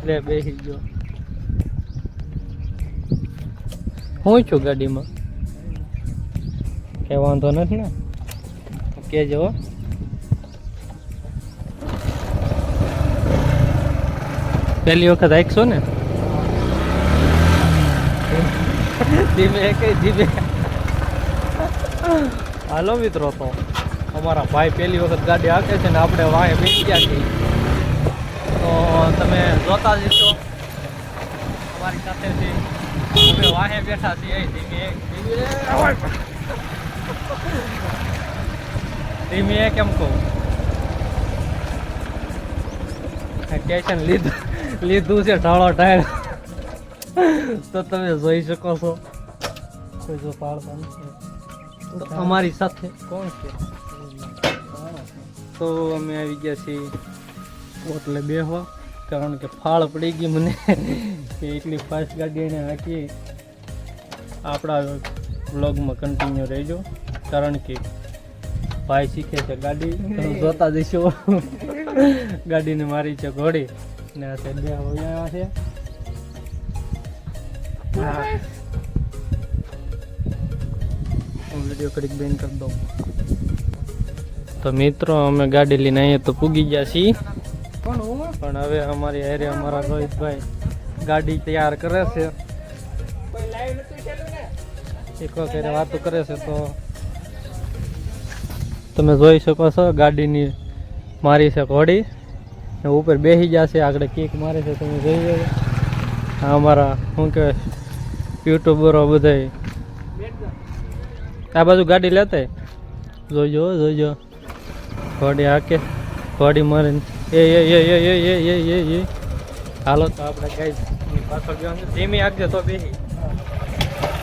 લે બેસી ગયો. હું છું ગાડીમાં, કઈ વાંધો નથી ને? કેજો પહેલી વખત આવીશો ને? ધીમે કઈ ધીમે. હાલો મિત્રો, તો અમારા ભાઈ પહેલી વખત ગાડી હાકે છે ને આપણે વાહે બેસી ગયા છીએ. તો તમે જોતા જશો અમારી સાથે છે. અમે વાહે બેઠા છીએ. ધીમે ધીમે કેમ કહું, ટેન્શન લીધું છે ઢાળો ટાયર. તો તમે જોઈ શકો છો. કોઈ જો પાડતા નથી. તો અમારી સાથે કોણ છે? તો અમે આવી ગયા છીએ એટલે બેહવા, કારણ કે ફાળ પડી ગઈ મને કે એટલી ફાસ્ટ ગાડી એને હાકી. આપણા વ્લોગમાં કન્ટિન્યુ રહેજો, કારણ કે ભાઈ શીખે છે ગાડી. તમે જોતા જઈશો ગાડીને મારી છે ઘોડી ને આ સાઈડ બે આવ્યા છે. વિડીયો કડીક બેન કરી દઉં. તો મિત્રો અમે ગાડી લઈને અહીંયા તો પૂગી ગયા છીએ, પણ હવે અમારી હારે અમારા રોહિતભાઈ ગાડી તૈયાર કરે છે. એક વખત વાતો કરે છે. તો તમે જોઈ શકો છો ગાડીની મારી છે ઘોડી, ઉપર બેસી જશે, આગળ કેક મારે છે. તમે જોઈ લો અમારા શું કહેવાય યુટ્યુબરો બધા આ બાજુ ગાડી લેતા જોઈજો ઘોડી હાકે, ઘોડી મારે. એ હાલો તો આપણે ગાઈ પાછળ જવાનું. ધીમી આગજે તો બેસી.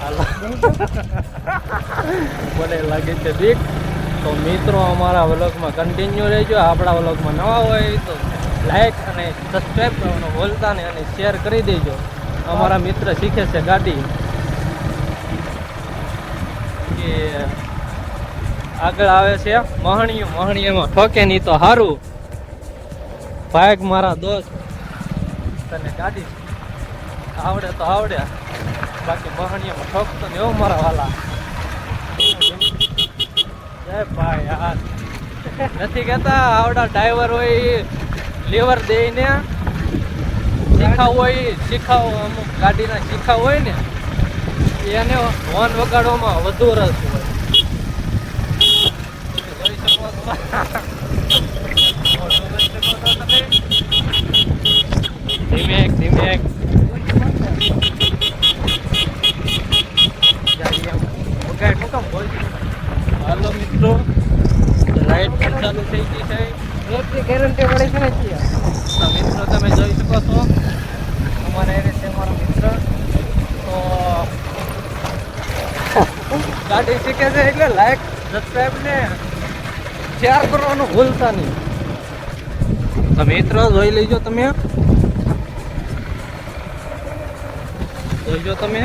હાલો મને લાગે છે બીક. તો મિત્રો અમારા વ્લોગમાં કન્ટિન્યુ રહેજો. આપણા વ્લોગમાં નવા હોય તો લાઈક અને સબસ્ક્રાઈબ કરવાનું ભૂલતા નહીં, અને શેર કરી દેજો. અમારા મિત્ર શીખે છે ગાડી, કે આગળ આવે છે મહણીમાં ઠોકે નહીં તો સારું. ભાઈ મારા દોસ્ત તને ગાડી આવડે તો આવડે, બાકી મહણીમાં ઠોકતો ને એવું મારા વાલા. જય ભાઈ યાર, નથી કહેતા આવડા ડ્રાઈવર હોય લીવર દઈને શીખાવ હોય, શીખાવ અમુક ગાડીના શીખાવ હોય ને એને હોર્ન વગાડવામાં વધુ રસ હોય. ધીમે હાલો મિત્રો, લાઈટ પણ ચાલુ થઈ ગઈ છે. ગેરંટી મળે છે ને મિત્રો, તમે જોઈ શકો છો અમારા એરે છે મારો મિત્ર. તો ગાડી શીખે છે એટલે લાઈક સબસ્ક્રાઈબ ને શેર કરવાનું ભૂલતા નહીં. તો મિત્રો જોઈ લેજો, તમે જોઈજો. તમે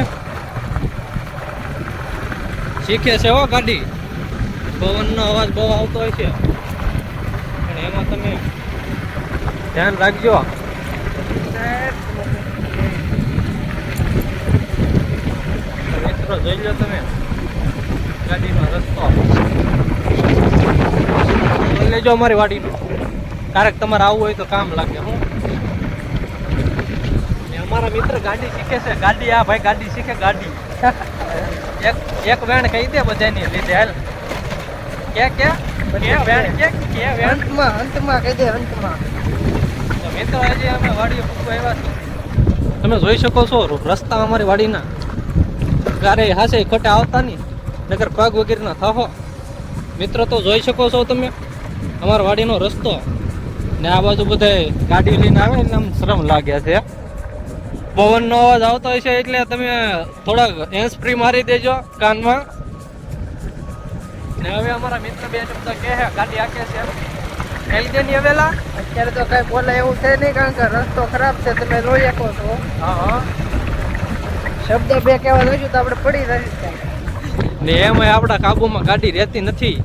શીખે છે હો ગાડી. પવનનો અવાજ બહુ આવતો હોય છે, પણ એમાં તમે ધ્યાન રાખજો. મિત્રો જોઈ લો તમે ગાડીનો રસ્તો જોઈ લેજો અમારી વાડીનો. ક્યારેક તમારે આવવું હોય તો કામ લાગે. હું અમારા મિત્ર ગાડી શીખે છે. ગાડી આ ભાઈ ગાડી શીખે ગાડી. એક વેણ કહી દે બધાની લીધે. હાલ કે વેણ કે વેણ અંતમાં કહી દે અંતમાં. તો મિત્રો હજી અમે વાડીએ પૂછવા આવ્યા છીએ. તમે જોઈ શકો છો રસ્તા અમારી વાડીના ગારે હાસે ખોટા આવતા નહીં, નગર પગ વગેરેના થાહો. મિત્રો તો જોઈ શકો છો તમે અમારા વાડીનો રસ્તો ને આ બાજુ બધા ગાડી લઈને આવે એટલે આમ શરમ લાગે છે. પવનનો અવાજ આવતો હોય છે એટલે તમે થોડાક હેન્ડ ફ્રી મારી દેજો કાનમાં. ને હવે અમારા મિત્ર બે શબ્દ કહે ગાડી આકે છે એલજેની હવેલા. અત્યારે તો કઈ બોલે એવું છે નહીં, કારણ કે રસ્તો ખરાબ છે, તમે જોઈ શકો છો. હા શબ્દ બે કહેવા જોઈશું તો આપણે પડી રહી ને એમાં આપણા કાબુમાં ગાડી રહેતી નથી.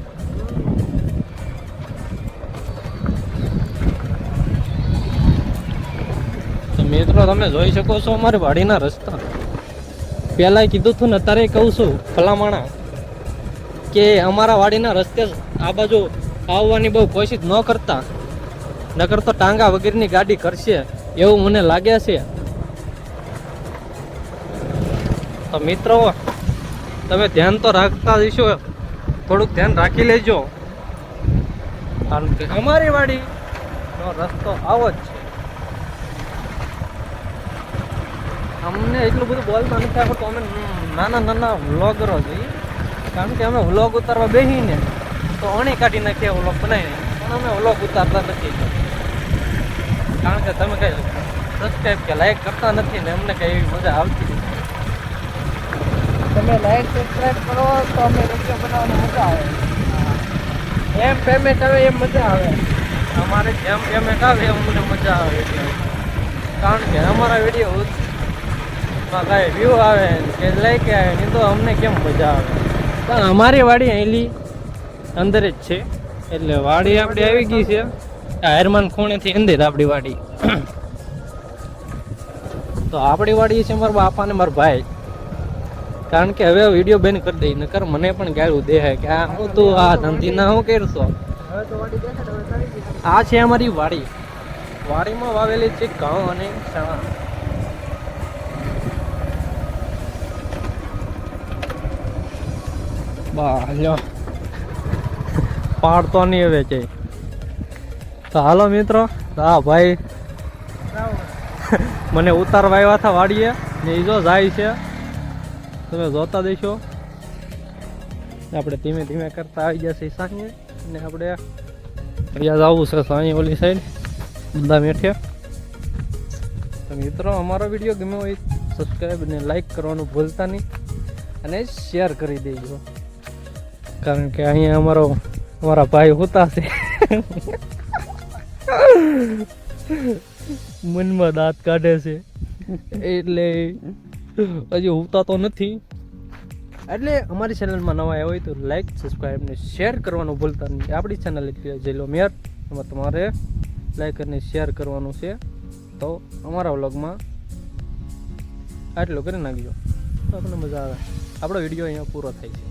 મિત્રો તમે જોઈ શકો છો અમારી વાડીના રસ્તા. પહેલાં કીધું હતું ને અત્યારે કહું છું ભલામણા કે અમારા વાડીના રસ્તે આ બાજુ આવવાની બહુ કોશિશ ન કરતા, નકર તો ટાંગા વગેરેની ગાડી કરશે એવું મને લાગે છે. તો મિત્રો તમે ધ્યાન તો રાખતા જશો, થોડુંક ધ્યાન રાખી લેજો, કારણ કે અમારી વાડીનો રસ્તો આવો જ છે. અમને એટલું બધું બોલતા નથી આવડતું, અમે નાના વ્લોગરો છીએ, કારણ કે અમે વ્લોગ ઉતારવા બેસીને તો અણી કાઢી નાખીએ વ્લોગ બનાવીને, પણ અમે વ્લોગ ઉતારતા નથી, કારણ કે તમે કઈ સબસ્ક્રાઈબ કે લાઈક કરતા નથી ને અમને કઈ એવી મજા આવતી નથી. તમે લાઈક સબસ્ક્રાઈબ કરો તો અમે વિડીયો બનાવવાની મજા આવે. એમ પેમેન્ટ આવે એમ મજા આવે. અમારે જેમ પેમેન્ટ આવે એમ મને મજા આવે, કારણ કે અમારા વિડીયો કાંઈ વ્યૂ આવે કે લાઈક આવે ને તો અમને કેમ મજા આવે. પણ અમારી વાડી અહીંલી અંદર જ છે, એટલે વાડી આપણી આવી ગઈ છે આ હેરમાન ખૂણેથી અંદર આપણી વાડી. તો આપણી વાડી છે મારા બાપા ને મારા ભાઈ, કારણ કે હવે વિડીયો બેન કરી દઈ, નકર મને પણ ગાળું દે કે આ હું તું આ ધંધી ના હું કરશો. આ છે અમારી વાડી. વાડીમાં વાવેલી છે ઘઉં અને ચણા. લ્યો પાડતો નહીં હવે છે. તો હાલો મિત્રો, હા ભાઈ મને ઉતારવા આવ્યા હતા વાડીએ ને એ જો જાય છે, તમે જોતા દેશો. આપણે ધીમે ધીમે કરતા આવી જશે સાંજે, ને આપણે અહીંયા જવું છે સાંજે ઓલી સાઈડ બધા મેઠે. તો મિત્રો અમારો વિડીયો ગમ્યો હોય સબસ્ક્રાઈબ અને લાઈક કરવાનું ભૂલતા નહીં, અને શેર કરી દેજો, કારણ કે અહીંયા અમારા ભાઈ હોતા છે મનમાં દાંત કાઢે છે, એટલે હજી હોતા તો નથી. એટલે અમારી ચેનલમાં નવા આવ્યા હોય તો લાઈક સબસ્ક્રાઈબ ને શેર કરવાનું ભૂલતા નહીં. આપણી ચેનલ એટલે જેલો મેર, એમાં તમારે લાઈક અને શેર કરવાનું છે. તો અમારા વ્લોગમાં આટલું કરી નાખજો તો આપણને મજા આવે. આપણો વિડીયો અહીંયા પૂરો થાય છે.